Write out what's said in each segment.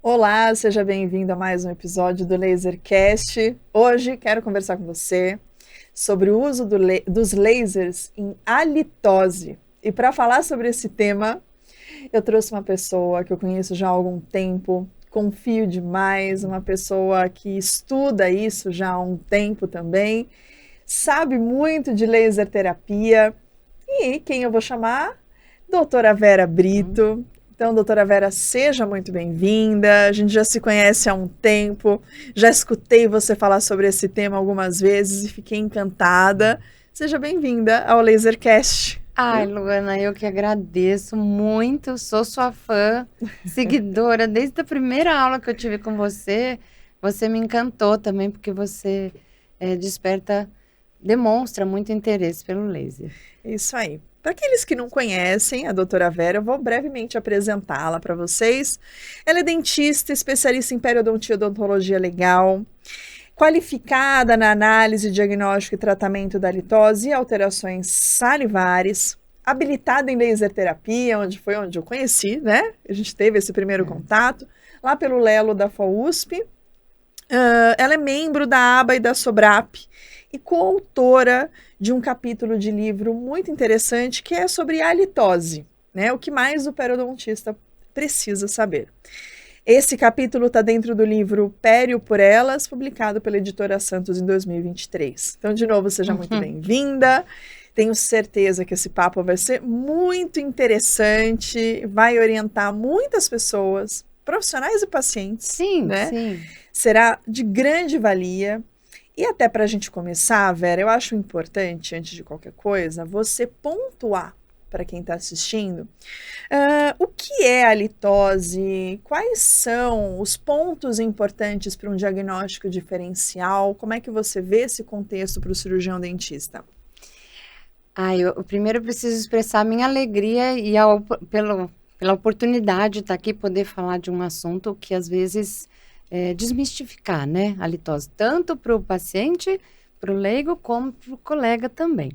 Olá, seja bem-vindo a mais um episódio do LaserCast. Hoje quero conversar com você sobre o uso dos lasers em halitose. E para falar sobre esse tema, eu trouxe uma pessoa que eu conheço já há algum tempo, confio demais, uma pessoa que estuda isso já há um tempo também, sabe muito de laser terapia. E quem eu vou chamar? Doutora Vera Brito. Então, doutora Vera, seja muito bem-vinda. A gente já se conhece há um tempo, já escutei você falar sobre esse tema algumas vezes e fiquei encantada. Seja bem-vinda ao LaserCast. Ai, Luana, eu que agradeço muito, sou sua fã, seguidora, desde a primeira aula que eu tive com você, você me encantou também, porque você demonstra muito interesse pelo laser. Isso aí. Para aqueles que não conhecem a doutora Vera, eu vou brevemente apresentá-la para vocês. Ela é dentista, especialista em periodontia e odontologia legal, qualificada na análise, diagnóstico e tratamento da litose e alterações salivares, habilitada em laser terapia, onde eu conheci, né? A gente teve esse primeiro contato, lá pelo Lelo da FAUSP. Ela é membro da ABA e da SOBRAP e coautora de um capítulo de livro muito interessante que é sobre a halitose, né? O que mais o periodontista precisa saber. Esse capítulo está dentro do livro Pério por Elas, publicado pela editora Santos em 2023. Então, de novo, seja muito bem-vinda. Tenho certeza que esse papo vai ser muito interessante, vai orientar muitas pessoas, profissionais e pacientes. Sim, né? sim. Será de grande valia. E até para a gente começar, Vera, eu acho importante, antes de qualquer coisa, você pontuar para quem está assistindo o que é a litose, quais são os pontos importantes para um diagnóstico diferencial, como é que você vê esse contexto para o cirurgião dentista? Eu primeiro preciso expressar a minha alegria e pela oportunidade de estar aqui poder falar de um assunto que às vezes desmistificar, né, a litose, tanto para o paciente, para o leigo, como para o colega também.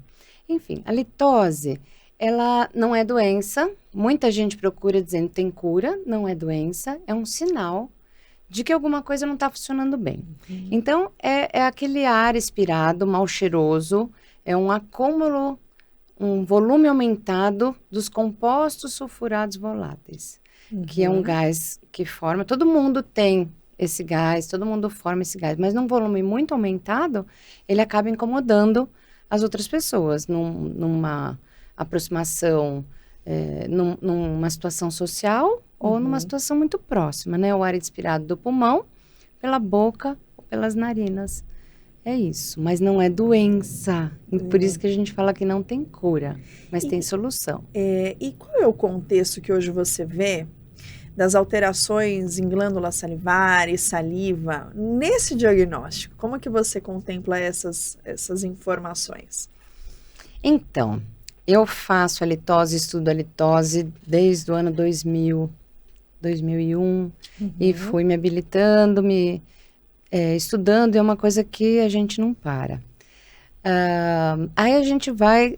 Enfim, a litose, ela não é doença, muita gente procura dizendo tem cura, não é doença, é um sinal de que alguma coisa não está funcionando bem. Então, é aquele ar expirado, mal cheiroso, é um acúmulo, um volume aumentado dos compostos sulfurados voláteis, que é um gás que forma, todo mundo tem esse gás, todo mundo forma esse gás, mas num volume muito aumentado, ele acaba incomodando as outras pessoas, numa aproximação, numa situação social ou numa situação muito próxima, né? O ar expirado do pulmão, pela boca ou pelas narinas. É isso, mas não é doença. E por isso que a gente fala que não tem cura, mas tem solução. E qual é o contexto que hoje você vê das alterações em glândula salivar e saliva nesse diagnóstico? Como que você contempla essas informações? Então, eu faço a litose, estudo a litose desde o ano 2000, 2001, e fui me habilitando, estudando, é uma coisa que a gente não para. Aí a gente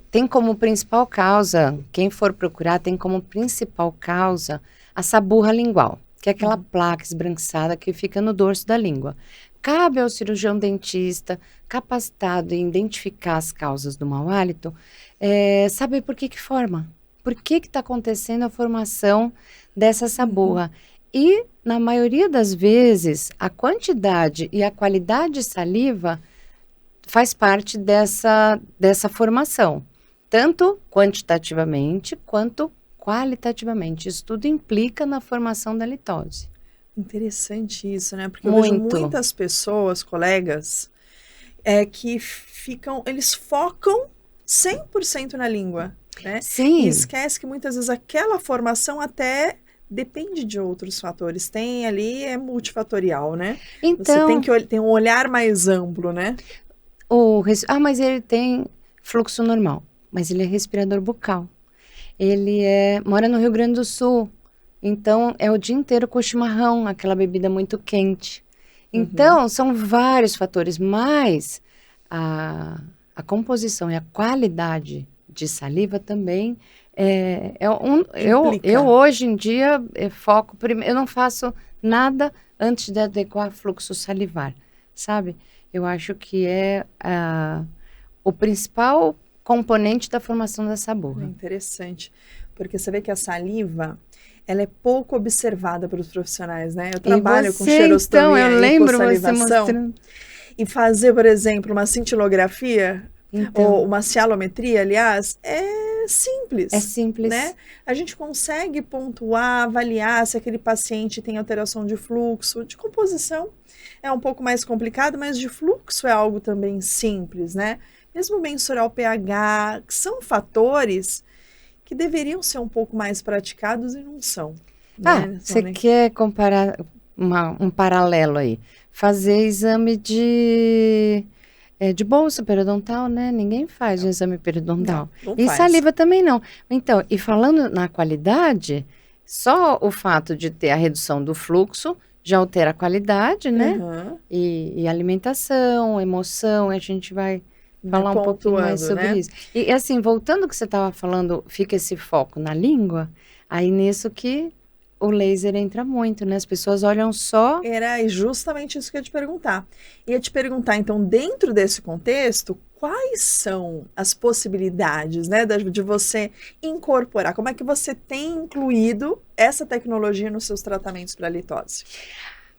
tem como principal causa, quem for procurar, tem como principal causa a saburra lingual, que é aquela placa esbranquiçada que fica no dorso da língua. Cabe ao cirurgião dentista, capacitado em identificar as causas do mau hálito, saber por que forma, por que está acontecendo a formação dessa saburra. E, na maioria das vezes, a quantidade e a qualidade de saliva faz parte dessa formação, tanto quantitativamente quanto qualitativamente. Isso tudo implica na formação da litose. Interessante isso, né? Porque eu vejo muitas pessoas, colegas, que eles focam 100% na língua, né? Sim. E esquece que muitas vezes aquela formação até depende de outros fatores. Tem ali, é multifatorial, né? Então, você tem que ter um olhar mais amplo, né? Mas ele tem fluxo normal, mas ele é respirador bucal. Ele mora no Rio Grande do Sul, então é o dia inteiro com chimarrão, aquela bebida muito quente. Então, são vários fatores, mas a composição e a qualidade de saliva também eu hoje em dia foco, eu não faço nada antes de adequar fluxo salivar, sabe? Eu acho que é o principal componente da formação dessa É borra. interessante, porque você vê que a saliva, ela é pouco observada pelos profissionais, né? Eu E trabalho com você, então, xerostomia eu e lembro você hipossalivação, mostrando. e fazer, por exemplo, uma cintilografia ou Então, uma cialometria, aliás, é é simples, né? simples. A gente consegue pontuar, avaliar se aquele paciente tem alteração de fluxo, de composição. É um pouco mais complicado, mas de fluxo é algo também simples, né? Mesmo mensurar o pH, que são fatores que deveriam ser um pouco mais praticados e não são, né? Você quer comparar um paralelo aí? Fazer exame de bolsa periodontal, né? Ninguém faz um exame periodontal. Não E faz. saliva também não. Então, e falando na qualidade, só o fato de ter a redução do fluxo já altera a qualidade, né? Uhum. E alimentação, emoção, a gente vai falar um pouquinho mais Pontuando, sobre né? isso. E assim, voltando ao que você estava falando, fica esse foco na língua, aí nisso que o laser entra muito, né? As pessoas olham só. Era justamente isso que eu ia te perguntar. Ia te perguntar, então, dentro desse contexto, quais são as possibilidades, né, de você incorporar? Como é que você tem incluído essa tecnologia nos seus tratamentos para litose?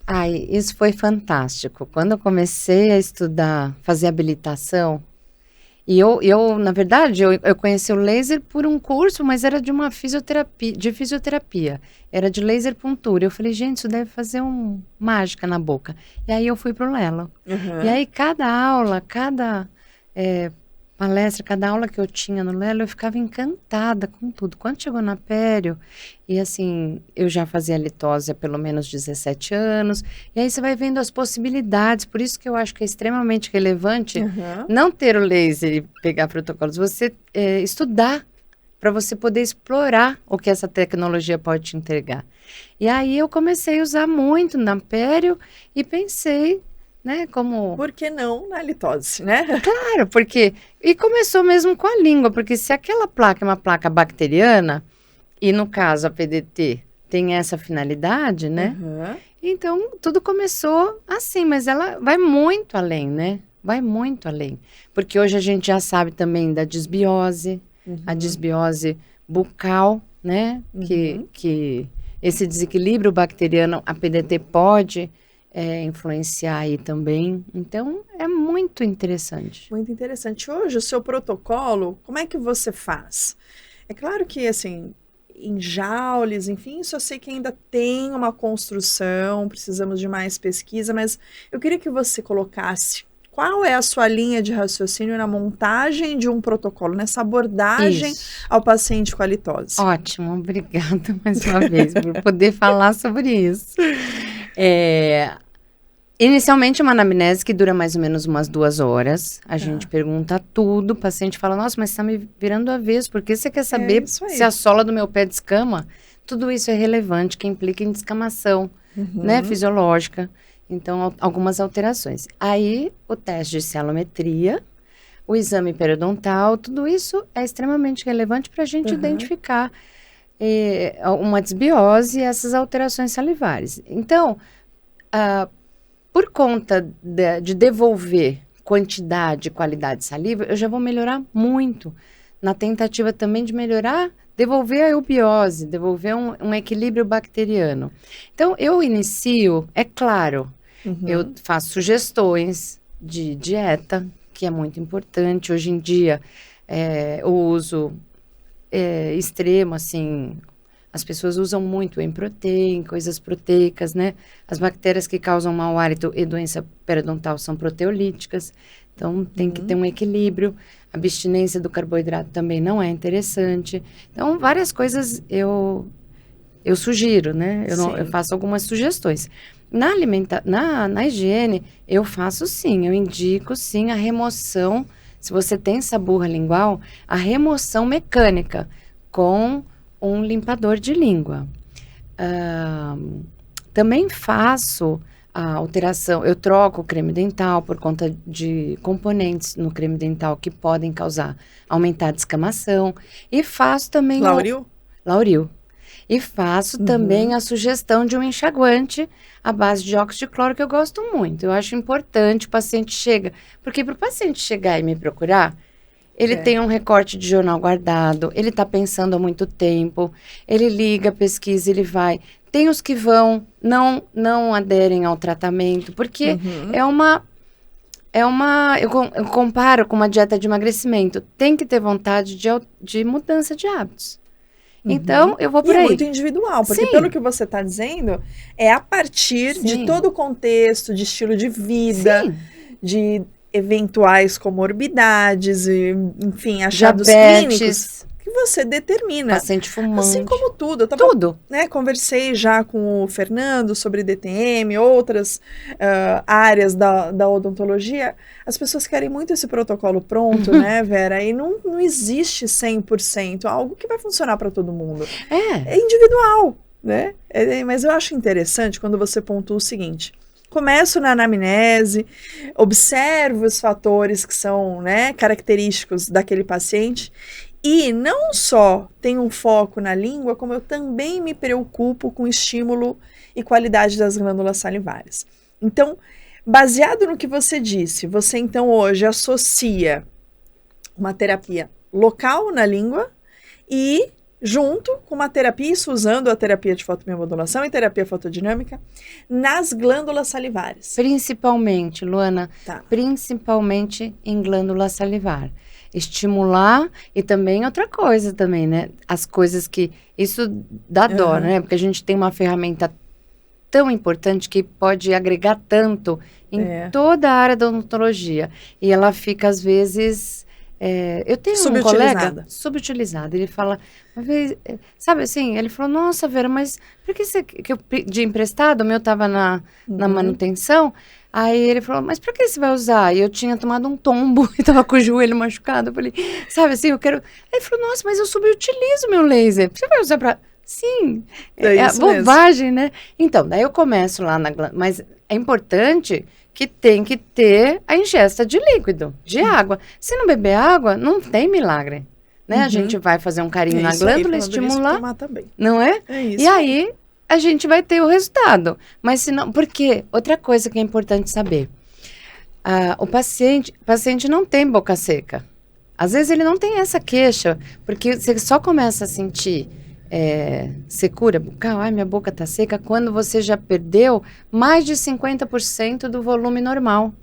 Ai, isso foi fantástico. Quando eu comecei a estudar, fazer habilitação, e na verdade, eu conheci o laser por um curso, mas era de uma fisioterapia. Era de laser puntura. Eu falei, gente, isso deve fazer mágica na boca. E aí eu fui pro Lelo. Uhum. E aí cada aula, cada palestra, cada aula que eu tinha no Lelo, eu ficava encantada com tudo. Quando chegou na pério, e assim, eu já fazia litose há pelo menos 17 anos, e aí você vai vendo as possibilidades, por isso que eu acho que é extremamente relevante Uhum. não ter o laser e pegar protocolos, você estudar para você poder explorar o que essa tecnologia pode te entregar. E aí eu comecei a usar muito na pério e pensei, né, como... Por que não na litose, né? Claro, porque... E começou mesmo com a língua, porque se aquela placa é uma placa bacteriana, e no caso a PDT tem essa finalidade, né? Uhum. Então, tudo começou assim, mas ela vai muito além, né? Vai muito além. Porque hoje a gente já sabe também da disbiose, a disbiose bucal, né? Que esse desequilíbrio bacteriano, a PDT pode influenciar aí também. Então, é muito interessante. Muito interessante. Hoje, o seu protocolo, como é que você faz? É claro que, assim, em joules, enfim, isso eu sei que ainda tem uma construção, precisamos de mais pesquisa, mas eu queria que você colocasse qual é a sua linha de raciocínio na montagem de um protocolo, nessa abordagem ao paciente com a litose. Ótimo, obrigada mais uma vez por poder falar sobre isso. Inicialmente, uma anamnese que dura mais ou menos umas 2 horas. A gente pergunta tudo, o paciente fala, nossa, mas está me virando avesso, porque você quer saber se a sola do meu pé descama? Tudo isso é relevante, que implica em descamação, né, fisiológica. Então, algumas alterações. Aí, o teste de cialometria, o exame periodontal, tudo isso é extremamente relevante para a gente identificar uma desbiose e essas alterações salivares. Então, por conta de devolver quantidade e qualidade de saliva, eu já vou melhorar muito. Na tentativa também de melhorar, devolver a eubiose, devolver um equilíbrio bacteriano. Então, eu inicio, é claro, eu faço sugestões de dieta, que é muito importante. Hoje em dia, o uso extremo, assim... As pessoas usam muito whey protein, coisas proteicas, né? As bactérias que causam mau hálito e doença periodontal são proteolíticas. Então, tem que ter um equilíbrio. A abstinência do carboidrato também não é interessante. Então, várias coisas eu sugiro, né? Eu faço algumas sugestões. Na higiene, eu faço sim, eu indico sim a remoção, se você tem essa burra lingual, a remoção mecânica com um limpador de língua. Também faço a alteração, eu troco o creme dental por conta de componentes no creme dental que podem aumentar a descamação. E faço também... Lauril? Lauril. E faço também a sugestão de um enxaguante à base de óxido de cloro, que eu gosto muito. Eu acho importante, o paciente chega, porque para o paciente chegar e me procurar, ele tem um recorte de jornal guardado, ele está pensando há muito tempo, ele liga, pesquisa, ele vai. Tem os que não aderem ao tratamento, porque eu comparo com uma dieta de emagrecimento. Tem que ter vontade de mudança de hábitos. Então, eu vou por aí. É muito individual, porque pelo que você está dizendo, é a partir de todo o contexto, de estilo de vida, de eventuais comorbidades, enfim, achados clínicos, que você determina. Paciente fumante. Assim como tudo. Conversei já com o Fernando sobre DTM, outras áreas da odontologia. As pessoas querem muito esse protocolo pronto, né, Vera? E não existe 100%, algo que vai funcionar para todo mundo. É individual, né? Mas eu acho interessante quando você pontua o seguinte: começo na anamnese, observo os fatores que são, né, característicos daquele paciente e não só tenho um foco na língua, como eu também me preocupo com o estímulo e qualidade das glândulas salivares. Então, baseado no que você disse, você então hoje associa uma terapia local na língua e junto com uma terapia, isso usando a terapia de fotobiomodulação e terapia fotodinâmica, nas glândulas salivares. Principalmente, Luana, principalmente em glândula salivar. Estimular e também outra coisa também, né? As coisas que... Isso dá dó, né? Porque a gente tem uma ferramenta tão importante que pode agregar tanto em toda a área da odontologia. E ela fica, às vezes... eu tenho um colega subutilizado, ele fala, uma vez, sabe assim, ele falou, nossa, Vera, mas por que você, que eu pedi emprestado, o meu estava na manutenção, aí ele falou, mas para que você vai usar? E eu tinha tomado um tombo e estava com o joelho machucado, eu falei, sabe assim, eu quero, ele falou, nossa, mas eu subutilizo meu laser, você vai usar para... Sim, é a bobagem, né? Então, daí eu começo lá mas é importante que tem que ter a ingesta de líquido, de água. Se não beber água, não tem milagre, né? A gente vai fazer um carinho na glândula, estimular, não é? E aí, a gente vai ter o resultado. Mas se não, porque outra coisa que é importante saber, o paciente não tem boca seca. Às vezes ele não tem essa queixa, porque você só começa a sentir secura bucal, minha boca tá seca, quando você já perdeu mais de 50% do volume normal.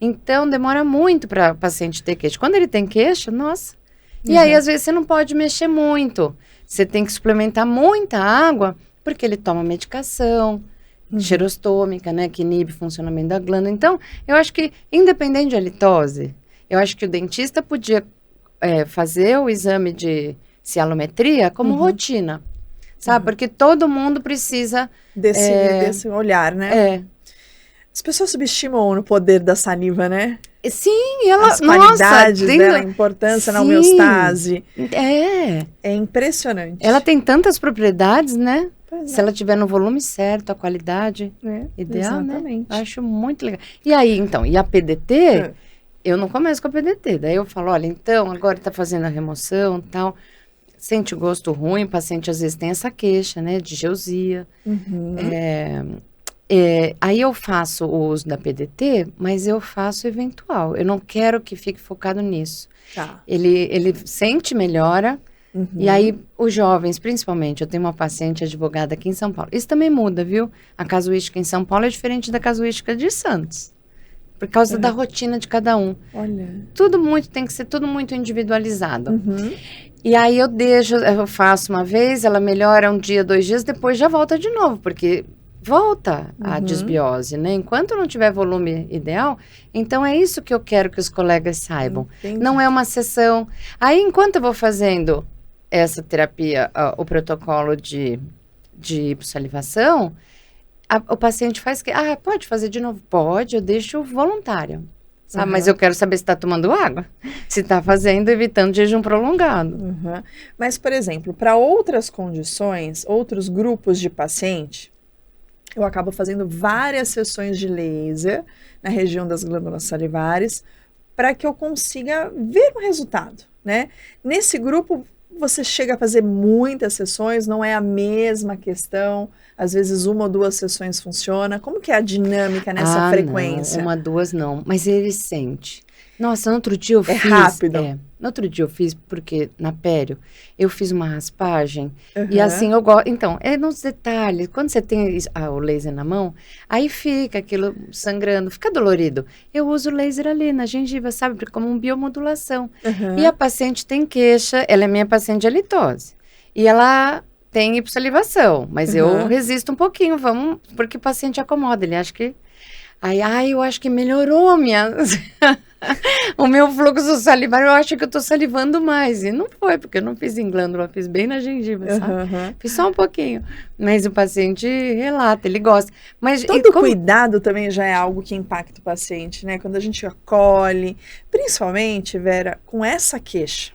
Então, demora muito para o paciente ter queixa. Quando ele tem queixa, nossa. E aí, às vezes, você não pode mexer muito. Você tem que suplementar muita água, porque ele toma medicação xerostômica, né, que inibe o funcionamento da glândula. Então, eu acho que, independente de halitose, eu acho que o dentista podia fazer o exame de cialometria como rotina, sabe? Porque todo mundo precisa... Desse olhar, né? As pessoas subestimam o poder da saliva, né? Sim, ela... As qualidades dela, a importância na homeostase. É impressionante. Ela tem tantas propriedades, né? Se ela tiver no volume certo, a qualidade ideal, exatamente, né? Eu acho muito legal. E aí, então, e a PDT, eu não começo com a PDT. Daí eu falo, olha, então, agora tá fazendo a remoção e tal... Sente gosto ruim, o paciente às vezes tem essa queixa, né, de geusia. Aí eu faço o uso da PDT, mas eu faço eventual. Eu não quero que fique focado nisso. Ele sente melhora, e aí os jovens, principalmente, eu tenho uma paciente advogada aqui em São Paulo. Isso também muda, viu? A casuística em São Paulo é diferente da casuística de Santos. Por causa da rotina de cada um. Olha. Tem que ser tudo muito individualizado. E aí eu faço uma vez, ela melhora um dia, 2 dias, depois já volta de novo, porque volta a desbiose, né? Enquanto não tiver volume ideal, então é isso que eu quero que os colegas saibam. Não é uma sessão. Aí, enquanto eu vou fazendo essa terapia, o protocolo de hipossalivação, o paciente faz que... pode fazer de novo? Pode, eu deixo voluntário. Sabe? Mas eu quero saber se está tomando água. Se está fazendo, evitando jejum prolongado. Mas, por exemplo, para outras condições, outros grupos de paciente, eu acabo fazendo várias sessões de laser na região das glândulas salivares para que eu consiga ver o resultado, né? Nesse grupo, você chega a fazer muitas sessões, não é a mesma questão, às vezes 1 ou 2 sessões funciona. Como que é a dinâmica nessa frequência? Não, 1, 2 não, mas ele sente. Nossa, no outro dia eu fiz... rápido. No outro dia eu fiz, porque na pério, eu fiz uma raspagem, e assim eu gosto... Então, é nos detalhes, quando você tem o laser na mão, aí fica aquilo sangrando, fica dolorido. Eu uso o laser ali na gengiva, sabe, como uma biomodulação. E a paciente tem queixa, ela é minha paciente de halitose, e ela tem hipossalivação, mas eu resisto um pouquinho, porque o paciente acomoda, ele acha que... Aí, eu acho que melhorou a minha... o meu fluxo salivar, eu acho que eu tô salivando mais. E não foi, porque eu não fiz em glândula, fiz bem na gengiva, sabe? Fiz só um pouquinho. Mas o paciente relata, ele gosta. Mas todo cuidado também já é algo que impacta o paciente, né? Quando a gente acolhe, principalmente, Vera, com essa queixa.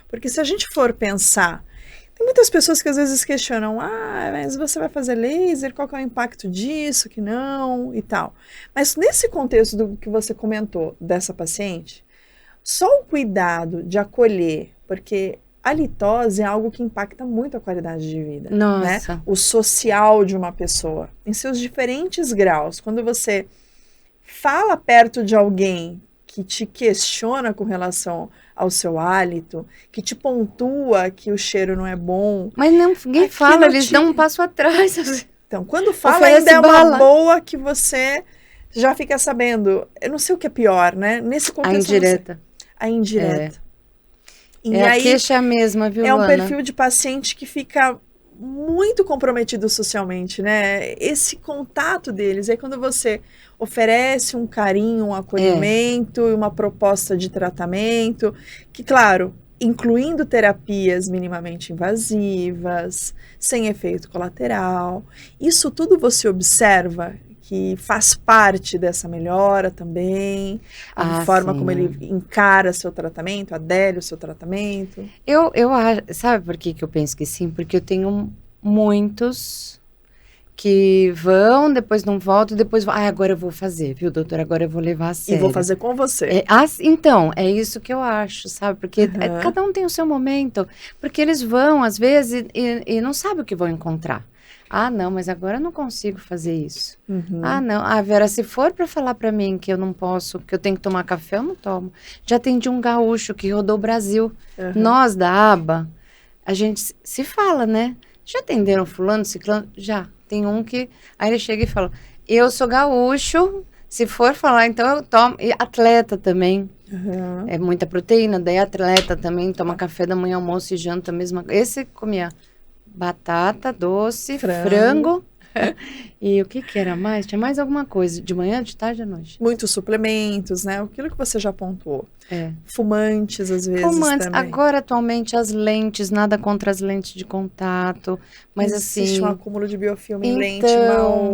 Porque se a gente for pensar, tem muitas pessoas que às vezes questionam, mas você vai fazer laser, qual que é o impacto disso, que não, e tal. Mas nesse contexto do que você comentou dessa paciente, só o cuidado de acolher, porque a litose é algo que impacta muito a qualidade de vida, Nossa. né? O social de uma pessoa, em seus diferentes graus. Quando você fala perto de alguém que te questiona com relação ao seu hálito, que te pontua que o cheiro não é bom. Mas ninguém fala, eles dão um passo atrás. Então, quando fala, ainda é uma boa que você já fica sabendo. Eu não sei o que é pior, né? Nesse contexto. A indireta. A indireta. E aí, a queixa é a mesma, viu, É um Ana? perfil de paciente que fica muito comprometido socialmente, né? Esse contato deles. Aí quando você oferece um carinho, um acolhimento e uma proposta de tratamento, que claro, incluindo terapias minimamente invasivas, sem efeito colateral, isso tudo você observa que faz parte dessa melhora também, a forma como ele encara seu tratamento, adere ao seu tratamento? Eu sabe por que eu penso que sim? Porque eu tenho muitos que vão, depois não voltam, depois vão, agora eu vou fazer, viu, doutora, agora eu vou levar a sério. E vou fazer com você. Então, é isso que eu acho, sabe? Porque cada um tem o seu momento, porque eles vão, às vezes, e não sabem o que vão encontrar. Não, mas agora eu não consigo fazer isso. Não. Vera, se for para falar para mim que eu não posso, que eu tenho que tomar café, eu não tomo. Já atendi um gaúcho que rodou o Brasil. Nós, da aba, a gente se fala, né? Já atenderam fulano, ciclano? Já. Tem um que... Aí ele chega e fala, eu sou gaúcho, se for falar, então eu tomo. E atleta também. É muita proteína, daí atleta também toma café da manhã, almoço e janta, mesma coisa. Esse comia... batata, doce, frango. E o que era mais? Tinha mais alguma coisa, de manhã, de tarde, à noite. Muitos suplementos, né? Aquilo que você já pontuou. Fumantes, às vezes, também. Agora, atualmente, as lentes, nada contra as lentes de contato, mas existe assim... um acúmulo de biofilme em lente mal...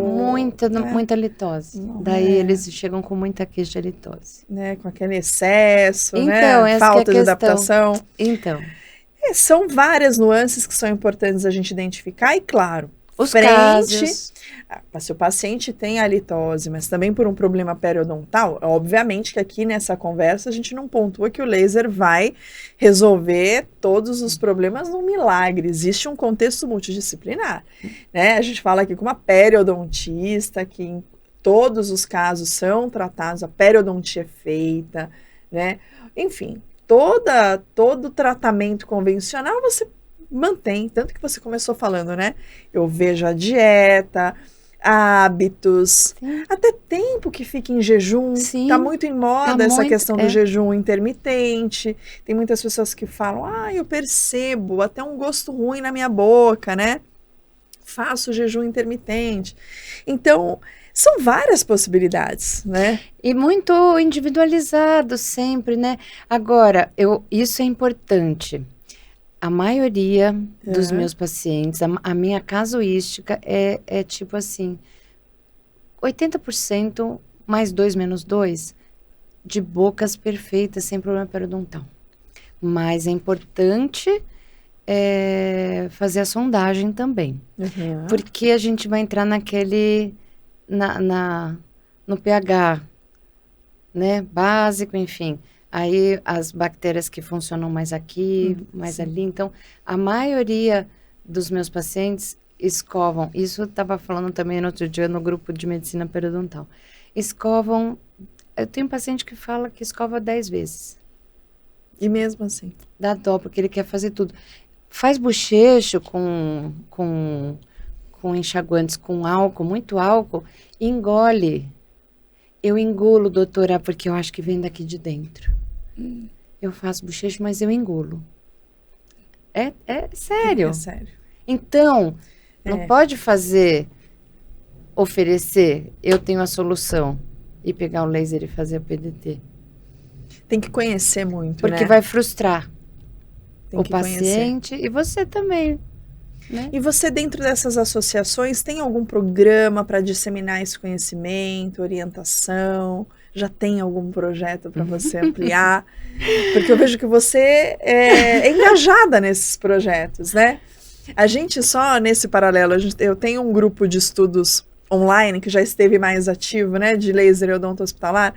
muita litose. Daí eles chegam com muita queixa de litose. Né? Com aquele excesso, então, né? Falta de adaptação. Então... são várias nuances que são importantes a gente identificar e, claro, os casos. Se o paciente tem halitose, mas também por um problema periodontal, obviamente que aqui nessa conversa a gente não pontua que o laser vai resolver todos os problemas num milagre. Existe um contexto multidisciplinar, né? A gente fala aqui com uma periodontista que em todos os casos são tratados, a periodontia é feita, né? Enfim, todo tratamento convencional você mantém, tanto que você começou falando, né? Eu vejo a dieta, hábitos, até tempo que fica em jejum. Tá muito em moda essa questão do jejum intermitente. Tem muitas pessoas que falam, eu percebo até um gosto ruim na minha boca, né? Faço jejum intermitente. Então, são várias possibilidades, né? E muito individualizado sempre, né? Agora, isso é importante. A maioria dos meus pacientes, a minha casuística é tipo assim, 80% mais 2 menos 2 de bocas perfeitas, sem problema periodontal. Mas é importante fazer a sondagem também. Porque a gente vai entrar naquele... no pH, né, básico, enfim. Aí as bactérias que funcionam mais aqui, mais ali. Então, a maioria dos meus pacientes escovam. Isso eu estava falando também no outro dia no grupo de medicina periodontal. Escovam. Eu tenho um paciente que fala que escova 10 vezes. E mesmo assim? Dá dó, porque ele quer fazer tudo. Faz bochecho com enxaguantes com álcool, muito álcool, e engole. Eu engulo, doutora, porque eu acho que vem daqui de dentro. Eu faço bochecho, mas eu engulo. É sério. É sério. Então, não pode oferecer, eu tenho a solução, e pegar o laser e fazer a PDT. Tem que conhecer muito, porque né? vai frustrar Tem o que paciente conhecer. e você também. Né? E você, dentro dessas associações, tem algum programa para disseminar esse conhecimento, orientação? Já tem algum projeto para você ampliar? Porque eu vejo que você é engajada nesses projetos, né? A gente só, nesse paralelo, eu tenho um grupo de estudos online que já esteve mais ativo, né? De laser e odonto hospitalar.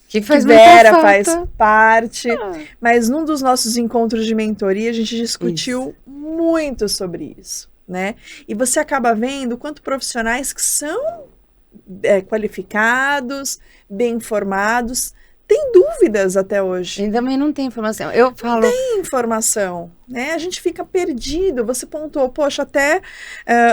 Que Vera faz parte, mas num dos nossos encontros de mentoria a gente discutiu muito sobre isso, né? E você acaba vendo quanto profissionais que são qualificados, bem informados, têm dúvidas até hoje. E também não tem informação. Eu falo... Não tem informação, né? A gente fica perdido. Você pontuou, poxa, até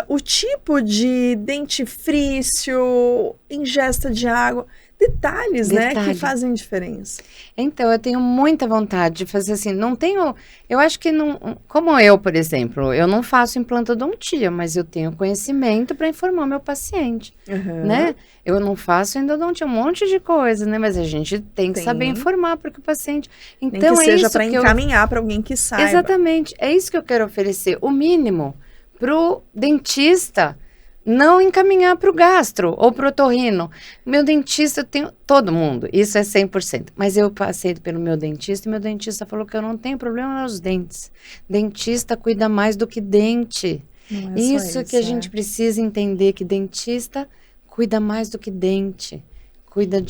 o tipo de dentifrício, ingesta de água... Detalhes, né, que fazem diferença. Então, eu tenho muita vontade de fazer assim, não tenho, eu acho que não, como eu, por exemplo, eu não faço implantodontia, mas eu tenho conhecimento para informar meu paciente, né? Eu não faço endodontia, um monte de coisa, né, mas a gente tem que saber informar para o paciente. Então, nem que seja para encaminhar para alguém que saiba. Exatamente, é isso que eu quero oferecer, o mínimo para o dentista. Não encaminhar para o gastro ou para o otorrino. Meu dentista, eu tenho todo mundo, isso é 100%. Mas eu passei pelo meu dentista e meu dentista falou que eu não tenho problema nos dentes. Dentista cuida mais do que dente. Não é isso que a gente precisa entender, que dentista cuida mais do que dente. Cuida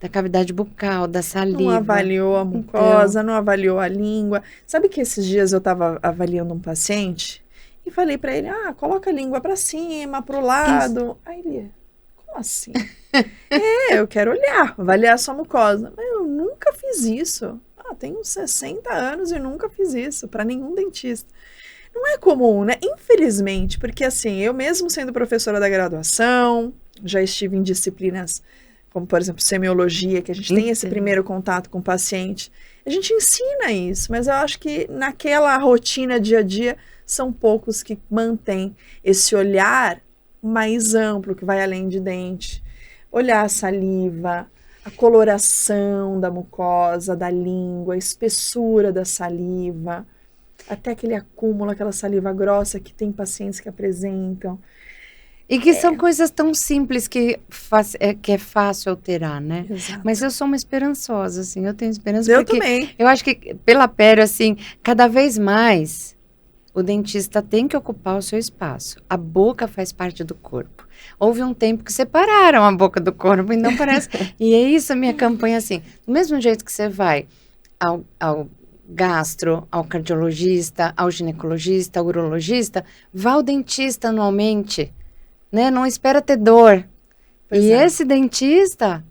da cavidade bucal, da saliva. Não avaliou a mucosa, não avaliou a língua. Sabe que esses dias eu estava avaliando um paciente... E falei pra ele, coloca a língua pra cima, pro lado. Isso. Aí ele, como assim? Eu quero olhar, avaliar a sua mucosa. Mas eu nunca fiz isso. Tenho 60 anos e nunca fiz isso pra nenhum dentista. Não é comum, né? Infelizmente, porque assim, eu mesmo sendo professora da graduação, já estive em disciplinas como, por exemplo, semiologia, que a gente tem esse primeiro contato com o paciente. A gente ensina isso, mas eu acho que naquela rotina dia a dia, são poucos que mantêm esse olhar mais amplo, que vai além de dente. Olhar a saliva, a coloração da mucosa, da língua, a espessura da saliva, até aquele acúmulo, aquela saliva grossa que tem pacientes que apresentam. E que são coisas tão simples que é fácil alterar, né? Exato. Mas eu sou uma esperançosa, assim, eu tenho esperança. Eu também. Eu acho que pela pério, assim, cada vez mais... O dentista tem que ocupar o seu espaço. A boca faz parte do corpo. Houve um tempo que separaram a boca do corpo e não parece. E é isso a minha campanha, assim. Do mesmo jeito que você vai ao gastro, ao cardiologista, ao ginecologista, ao urologista, vá ao dentista anualmente, né? Não espera ter dor. Esse dentista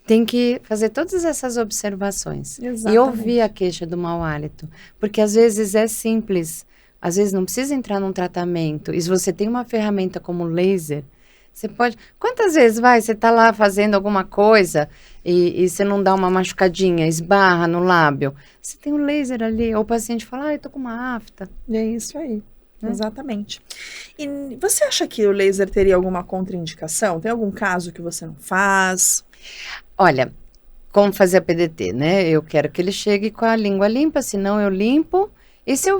tem que fazer todas essas observações. Exatamente. E ouvir a queixa do mau hálito. Porque às vezes é simples. Às vezes não precisa entrar num tratamento. E se você tem uma ferramenta como laser, você pode... Quantas vezes você tá lá fazendo alguma coisa e você não dá uma machucadinha, esbarra no lábio? Você tem um laser ali, ou o paciente fala, eu tô com uma afta. É isso aí. Exatamente. E você acha que o laser teria alguma contraindicação? Tem algum caso que você não faz? Olha, como fazer a PDT, né? Eu quero que ele chegue com a língua limpa, senão eu limpo. E se eu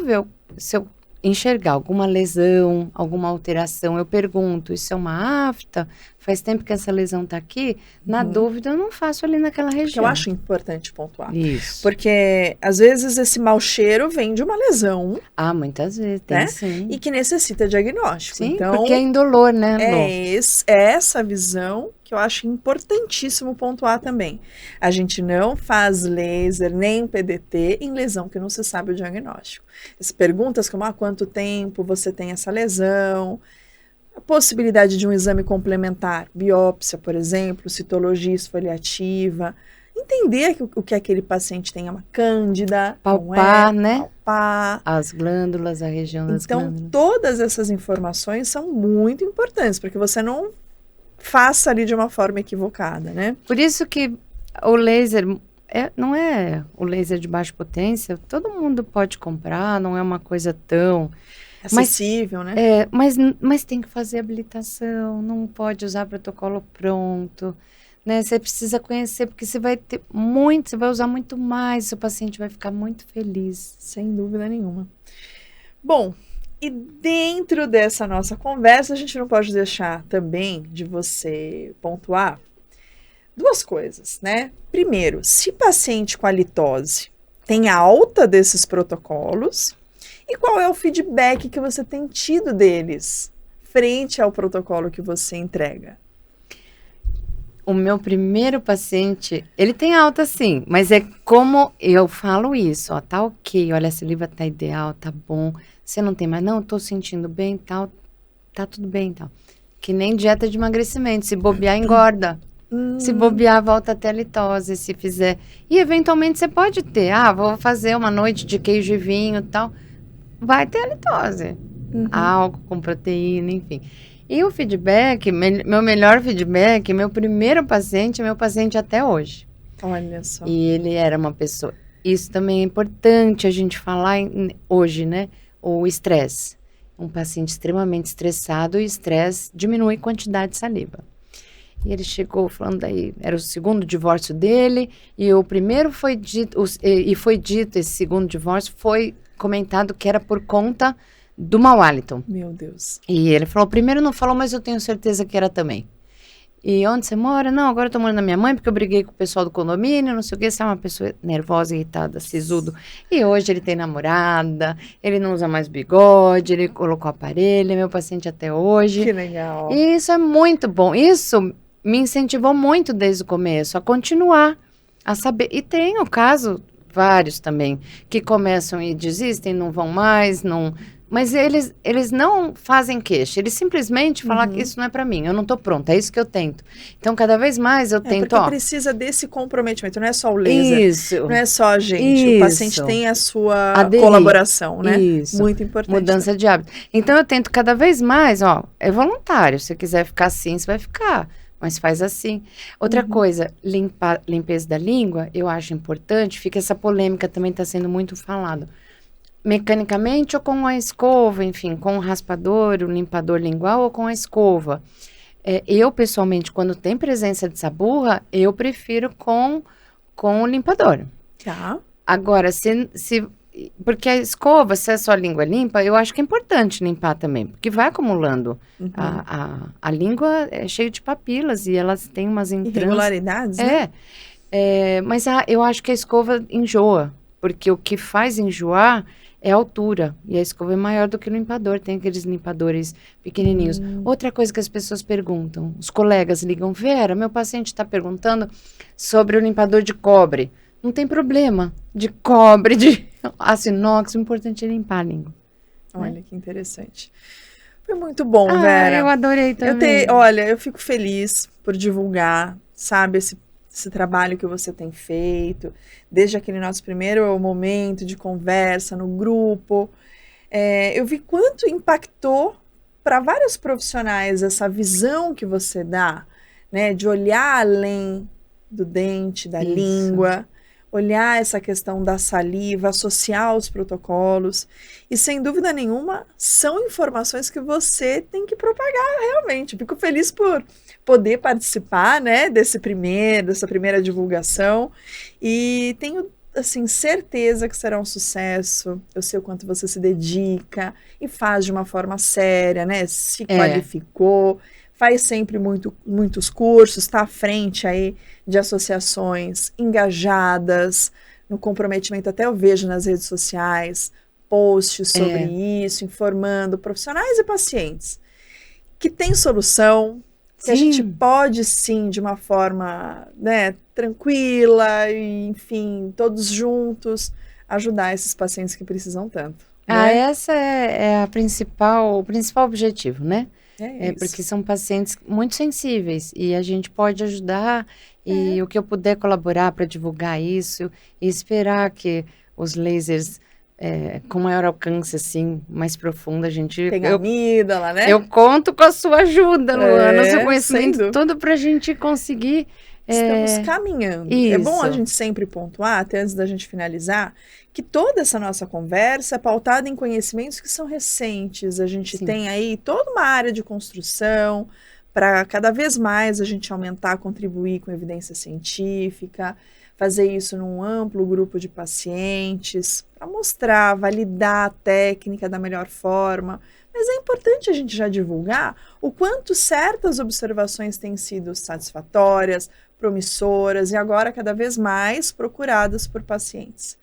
enxergar alguma lesão, alguma alteração, eu pergunto, isso é uma afta? faz tempo que essa lesão tá aqui, na dúvida eu não faço ali naquela Que região. eu acho importante pontuar. Isso. Porque, às vezes, esse mau cheiro vem de uma lesão, Ah, muitas vezes, tem né? sim. E que necessita diagnóstico. Sim, Então, porque é indolor, né, Lô? é essa visão que eu acho importantíssimo pontuar também. A gente não faz laser nem PDT em lesão que não se sabe o diagnóstico. As perguntas como, há quanto tempo você tem essa lesão? A possibilidade de um exame complementar, biópsia, por exemplo, citologia esfoliativa, entender o que aquele paciente tem, é uma cândida, Palpar, não é, né? palpar. As glândulas, a região das Então, glândulas. todas essas informações são muito importantes, porque você não faça ali de uma forma equivocada, né? Por isso que o laser não é o laser de baixa potência, todo mundo pode comprar, não é uma coisa tão... Acessível, né? Mas tem que fazer habilitação, não pode usar protocolo pronto, né? Você precisa conhecer, porque você vai ter muito, você vai usar muito mais, seu paciente vai ficar muito feliz. Sem dúvida nenhuma. Bom, e dentro dessa nossa conversa, a gente não pode deixar também de você pontuar duas coisas, né? Primeiro, se paciente com halitose tem alta desses protocolos, e qual é o feedback que você tem tido deles frente ao protocolo que você entrega? O meu primeiro paciente, ele tem alta sim, mas é como eu falo isso, ó, tá ok, olha, a saliva tá ideal, tá bom, você não tem mais, não, tô sentindo bem, tal, tá tudo bem, tal. Que nem dieta de emagrecimento, se bobear, engorda. Se bobear, volta até a litose, se fizer. E eventualmente você pode ter, vou fazer uma noite de queijo e vinho e tal. Vai ter a litose. Álcool com proteína, enfim. E o feedback, meu melhor feedback, meu primeiro paciente é meu paciente até hoje. Olha só. E ele era uma pessoa... Isso também é importante a gente falar hoje, né? O estresse. Um paciente extremamente estressado, o estresse diminui a quantidade de saliva. E ele chegou falando daí, era o segundo divórcio dele, e o primeiro foi dito, esse segundo divórcio foi comentado que era por conta do mau hálito. Meu Deus. E ele falou, primeiro não falou, mas eu tenho certeza que era também. E onde você mora? Não, agora eu tô morando na minha mãe, porque eu briguei com o pessoal do condomínio, não sei o que, você é uma pessoa nervosa, irritada, sisudo. E hoje ele tem namorada, ele não usa mais bigode, ele colocou aparelho, é meu paciente até hoje. Que legal. E isso é muito bom. Isso me incentivou muito desde o começo a continuar, a saber. E tem o caso, vários também, que começam e desistem, não vão mais, não... Mas eles não fazem queixa, eles simplesmente falam que isso não é para mim, eu não tô pronta, é isso que eu tento. Então, cada vez mais eu tento, porque precisa desse comprometimento, não é só o laser, isso, não é só a gente, o paciente tem a sua colaboração, né? Isso. Muito importante. Mudança de hábito. Então, eu tento cada vez mais, é voluntário, se você quiser ficar assim, você vai ficar, mas faz assim. Outra coisa, limpeza da língua, eu acho importante, fica essa polêmica, também está sendo muito falado. Mecanicamente ou com a escova, enfim, com o raspador, o limpador lingual ou com a escova. Eu, pessoalmente, quando tem presença de saburra, eu prefiro com o limpador. Tá. Agora, porque a escova, se a sua língua é limpa, eu acho que é importante limpar também, porque vai acumulando. A língua é cheia de papilas e elas têm umas irregularidades, né? Mas eu acho que a escova enjoa, porque o que faz enjoar é a altura, e a escova é maior do que o limpador, tem aqueles limpadores pequenininhos. Outra coisa que as pessoas perguntam, os colegas ligam, Vera, meu paciente está perguntando sobre o limpador de cobre. Não tem problema, de cobre, de aço inox, o importante é limpar a língua. Olha, que interessante. Foi muito bom, Vera. Eu adorei também. Olha, eu fico feliz por divulgar, sabe, esse trabalho que você tem feito, desde aquele nosso primeiro momento de conversa no grupo. Eu vi quanto impactou para vários profissionais essa visão que você dá, né, de olhar além do dente, da língua, olhar essa questão da saliva, associar os protocolos, e sem dúvida nenhuma são informações que você tem que propagar realmente. Fico feliz por poder participar, né, dessa primeira divulgação, e tenho assim certeza que será um sucesso. Eu sei o quanto você se dedica e faz de uma forma séria, né, se qualificou, faz sempre muitos cursos, está à frente aí de associações engajadas no comprometimento, até eu vejo nas redes sociais, posts sobre isso, informando profissionais e pacientes que tem solução, que a gente pode sim, de uma forma, né, tranquila, e, enfim, todos juntos, ajudar esses pacientes que precisam tanto. Né? Essa é o principal objetivo, né? Porque são pacientes muito sensíveis e a gente pode ajudar e o que eu puder colaborar para divulgar isso e esperar que os lasers com maior alcance, assim, mais profundo, a gente... Tem amígdala, né? Eu conto com a sua ajuda, Luana, seu conhecimento todo para a gente conseguir... Estamos caminhando. Isso. É bom a gente sempre pontuar, até antes da gente finalizar, que toda essa nossa conversa é pautada em conhecimentos que são recentes. A gente tem aí toda uma área de construção para cada vez mais a gente aumentar, contribuir com evidência científica, fazer isso num amplo grupo de pacientes, para mostrar, validar a técnica da melhor forma. Mas é importante a gente já divulgar o quanto certas observações têm sido satisfatórias, promissoras e agora cada vez mais procuradas por pacientes.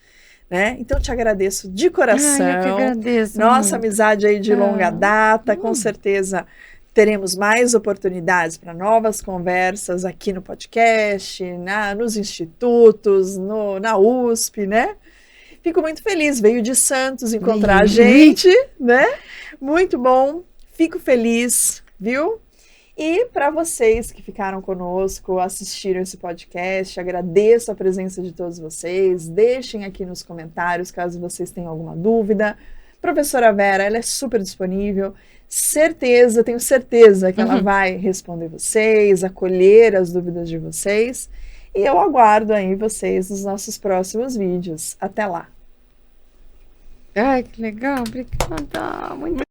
Né? Então, te agradeço de coração. Eu que agradeço. Nossa amizade aí de longa data, com certeza teremos mais oportunidades para novas conversas aqui no podcast, nos institutos, na USP, né? Fico muito feliz, veio de Santos encontrar a gente, né? Muito bom, fico feliz, viu? E para vocês que ficaram conosco, assistiram esse podcast, agradeço a presença de todos vocês. Deixem aqui nos comentários caso vocês tenham alguma dúvida. Professora Vera, ela é super disponível. Tenho certeza que ela vai responder vocês, acolher as dúvidas de vocês. E eu aguardo aí vocês nos nossos próximos vídeos. Até lá! Ai, que legal, obrigada. Muito